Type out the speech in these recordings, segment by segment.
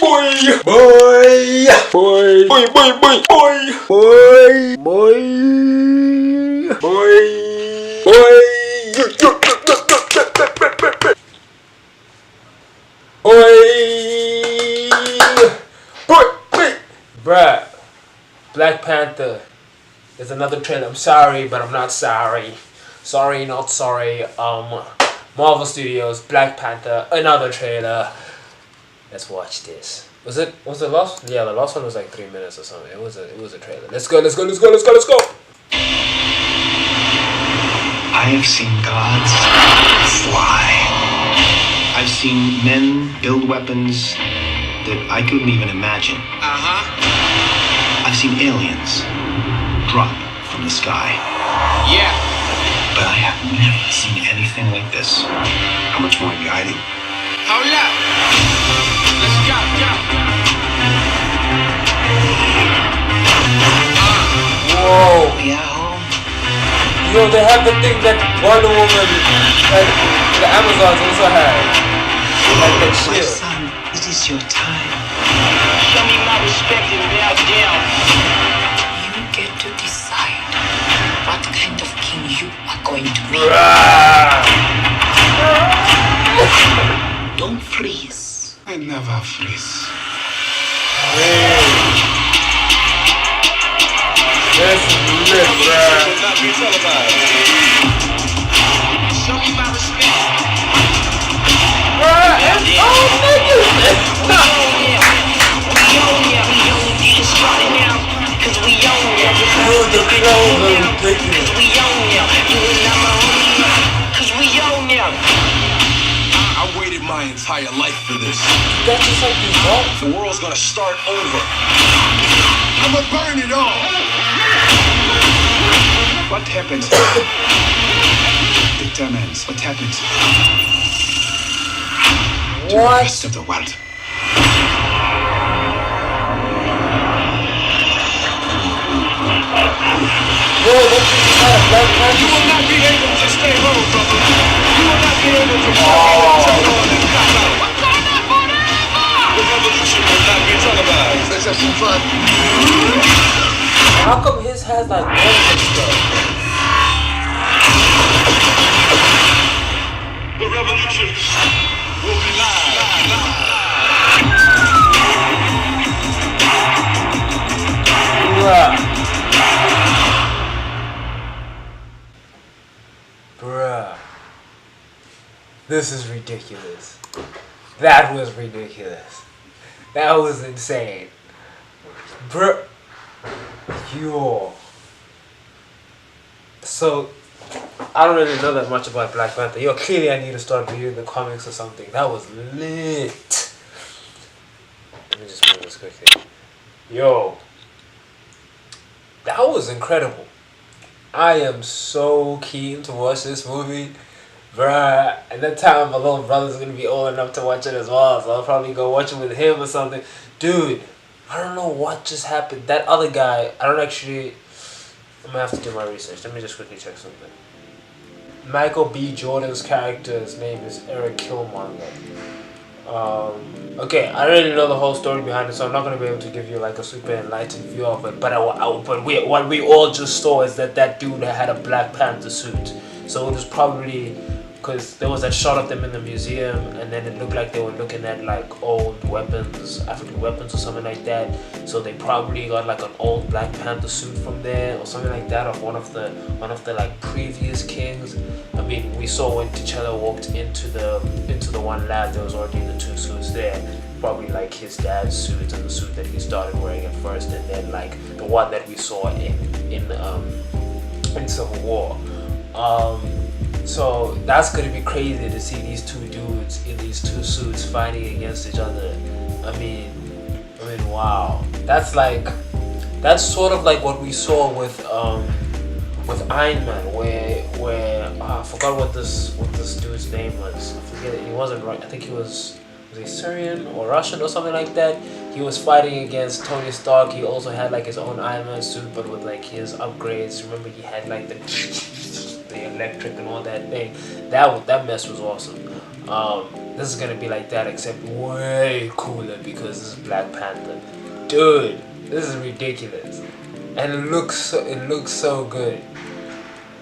boy, boy, boy, boy, boy, boy, boy, boy, boy, boy, boy. Bruh, Black Panther is another trailer. I'm sorry, but I'm not sorry. Sorry, not sorry. Marvel Studios, Black Panther, another trailer. Let's watch this. Was the last? Yeah, the last one was like 3 minutes or something. It was a trailer. Let's go. I have seen gods fly. I've seen men build weapons that I couldn't even imagine. I've seen aliens drop from the sky. Yeah. But I have never seen anything like this. How much more are you hiding? Hold up. Let's go. Whoa. We are home. Yo, they have the thing that Wonder Woman, like the Amazons also had. Like that My shit. son, it is your time. Show me my respect and bow down. You get to decide what kind of king you are going to be. Don't freeze. I never freeze. This is lit, bruh. Show me my respect. Bruh, it's all niggas. We own ya. Get started now. Cause we own ya. Dude, the clothes are ridiculous. We own ya. You and I'm a homie. Cause we own ya. I waited my entire life for this. That's just like these dogs. The world's gonna start over. I'ma burn it all. What happens determines what happens to the What? rest of the world. Bro, that's just kind of Black Panther. You will not be able to stay home, brother. You will not be able to turn on and come out. The revolution will not be televised. Let's have some fun. How come his has like guns and stuff? The revolution will be live. Bruh. This is ridiculous. That was ridiculous. That was insane. Bruh. Yo. So, I don't really know that much about Black Panther. Yo, clearly I need to start reading the comics or something. That was lit. Let me just move this quickly. Yo. That was incredible. I am so keen to watch this movie. Bruh. At that time, my little brother's going to be old enough to watch it as well. So I'll probably go watch it with him or something. Dude. I don't know what just happened. That other guy, I'm going to have to do my research. Let me just quickly check something. Michael B. Jordan's character's name is Erik Kilmonger. Okay, I don't really know the whole story behind it, so I'm not going to be able to give you like a super enlightened view of it. But what we all just saw is that dude had a Black Panther suit. So it was probably because there was that shot of them in the museum, and then it looked like they were looking at like old weapons, African weapons or something like that. So they probably got like an old Black Panther suit from there or something like that of one of the like previous kings. I mean, we saw when T'Challa walked into the one lab, there was already the two suits there. Probably like his dad's suit and the suit that he started wearing at first, and then like the one that we saw in Civil War. So that's gonna be crazy to see these two dudes in these two suits fighting against each other. I mean, wow. That's sort of like what we saw with Iron Man, where I forgot what this dude's name was. I forget it. He wasn't right. I think he was he Syrian or Russian or something like that. He was fighting against Tony Stark. He also had like his own Iron Man suit, but with like his upgrades. Remember, he had like the electric and all that thing. That mess was awesome. this is gonna be like that, except way cooler because this is Black Panther. Dude, this is ridiculous, and it looks so good.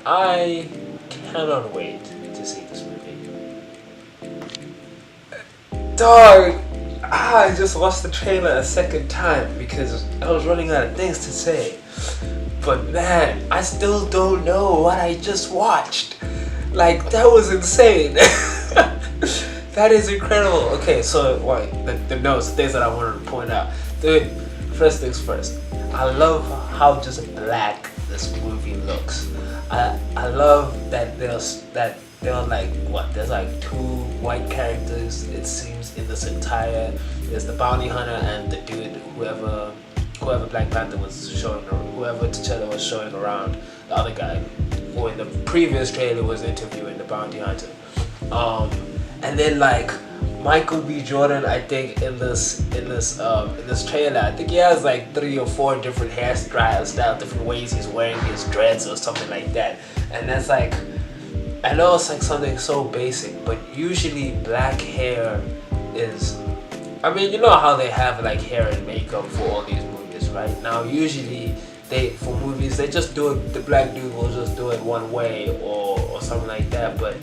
I cannot wait to see this movie. Dog, I just watched the trailer a second time because I was running out of things to say. But man, I still don't know what I just watched. Like, that was insane. That is incredible. Okay, so the notes, the things that I wanted to point out. Dude, first things first. I love how just black this movie looks. I love that there's like what? There's like 2 white characters, it seems, in this entire. There's the bounty hunter and the dude, whoever Black Panther was showing, whoever T'Challa was showing around, the other guy, who in the previous trailer was interviewing the bounty hunter. And then like Michael B. Jordan, I think in this trailer, I think he has like 3 or 4 different hairstyles, different ways he's wearing his dreads or something like that. And that's like, I know it's like something so basic, but usually black hair is, I mean, you know how they have like hair and makeup for all these movies, right? Now usually for movies they just do it, the black dude will just do it one way or something like that. But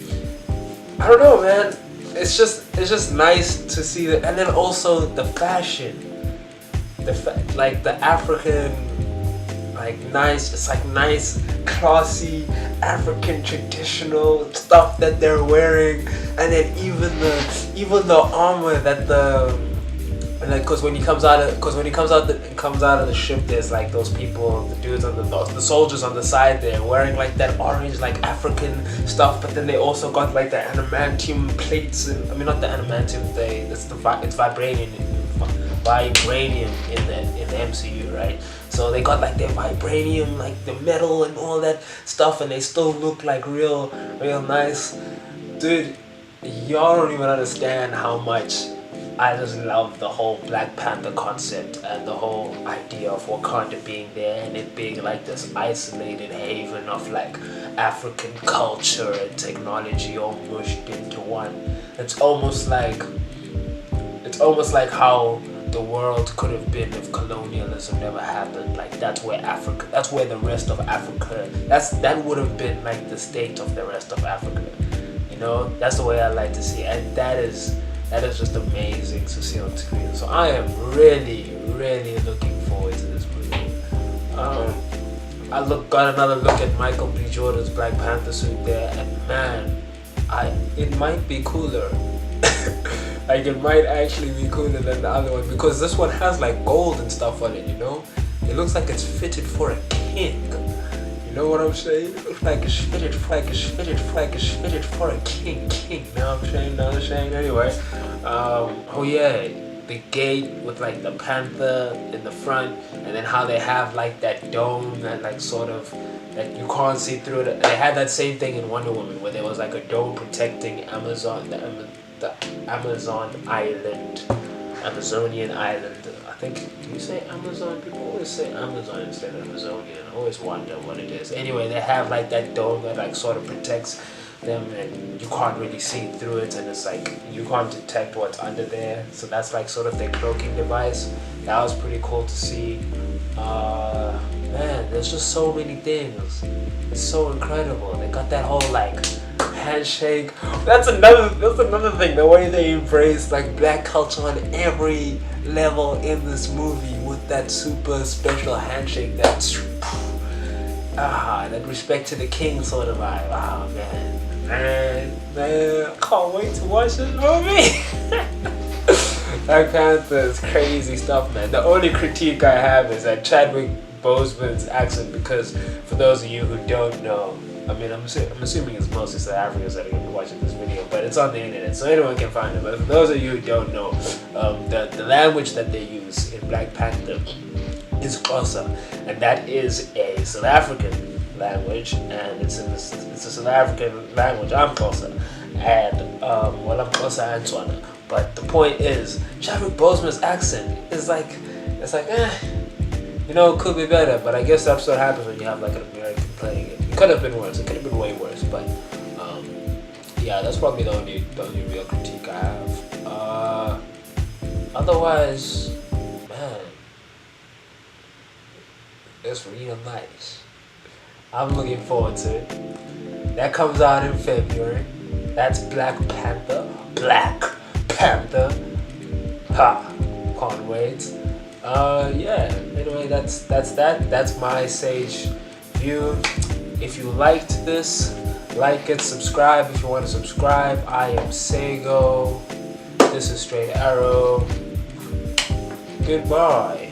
I don't know, man. It's just nice to see that. And then also the fashion, like the African, like nice, it's like nice, classy African traditional stuff that they're wearing. And then even the armor that like, cause when he comes out of the ship, there's like those people, the dudes on the soldiers on the side there wearing like that orange like African stuff, but then they also got like the adamantium plates, and I mean not the adamantium, it's vibranium in the MCU, right? So they got like their vibranium, like the metal and all that stuff, and they still look like real nice. Dude, y'all don't even understand how much I just love the whole Black Panther concept and the whole idea of Wakanda being there and it being like this isolated haven of like African culture and technology all mushed into one. It's almost like how the world could have been if colonialism never happened. Like that's where the rest of Africa, that would have been like the state of the rest of Africa. You know, that's the way I like to see it. And that is just amazing to see on screen. So I am really, really looking forward to this movie. Got another look at Michael B. Jordan's Black Panther suit there, and man, it might be cooler. Like it might actually be cooler than the other one, because this one has like gold and stuff on it, you know? It looks like it's fitted for a king. You know what I'm saying? It looks like it's fitted for a king. You know what I'm saying? Anyway, oh yeah, the gate with like the panther in the front, and then how they have like that dome that like sort of that you can't see through it. They had that same thing in Wonder Woman where there was like a dome protecting the Amazonian island. I think, do you say Amazon? People always say Amazon instead of Amazonian. I always wonder what it is. Anyway, they have like that dome that like sort of protects them, and you can't really see through it, and it's like you can't detect what's under there. So that's like sort of their cloaking device. That was pretty cool to see. Man, there's just so many things. It's so incredible. They got that whole like handshake. That's another thing. The way they embrace like black culture on every level in this movie with that super special handshake. That respect to the king sort of vibe. Oh man, I can't wait to watch this movie. Black Panther is crazy stuff, man. The only critique I have is that Chadwick Boseman's accent, because for those of you who don't know, I mean, I'm assuming it's mostly South Africans that are going to be watching this video, but it's on the internet, so anyone can find it. But for those of you who don't know, the language that they use in Black Panther is Xhosa, and that is a South African language, and it's a South African language. I'm Xhosa, and I'm Xhosa and Tswana. But the point is, Chadwick Boseman's accent is like, it's like, you know, it could be better, but I guess that's what happens when you have like an American playing it. It could have been worse. It could have been way worse, but yeah, that's probably the only real critique I have. Otherwise, man, it's really nice. I'm looking forward to it. That comes out in February. That's Black Panther. Black Panther. Ha! Can't wait. Yeah. Anyway, that's that. That's my Sage view. If you liked this, like it, subscribe if you want to subscribe. I am sAgo. This is Straight Arrow. Goodbye.